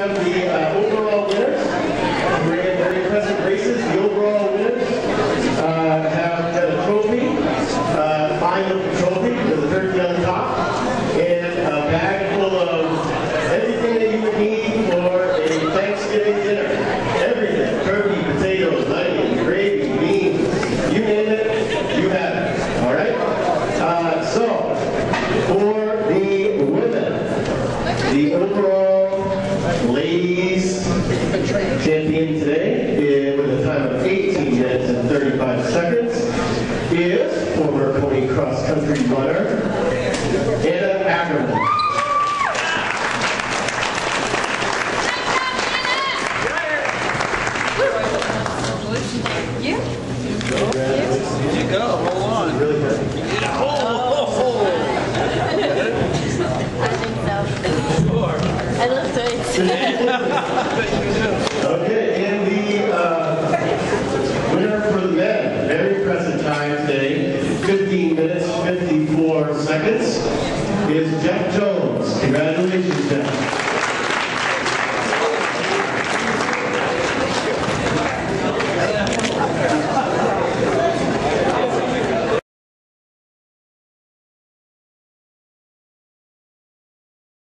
have the overall winners. We're in very impressive races. The overall winners have got a trophy, fine-looking trophy with a turkey on the top, and a bag full of everything that you would need for a Thanksgiving dinner. Everything. Turkey, potatoes, onions, gravy, beans, you name it, you have it. All right? So, for the women, the overall ladies champion today, with a time of 18 minutes and 35 seconds, is former pony cross-country runner, Anna Ackerman. There you go. Hold on. Really good. I love sweets. Okay, and the winner for the men, very impressive time today, 15 minutes, 54 seconds, is Jeff Jones.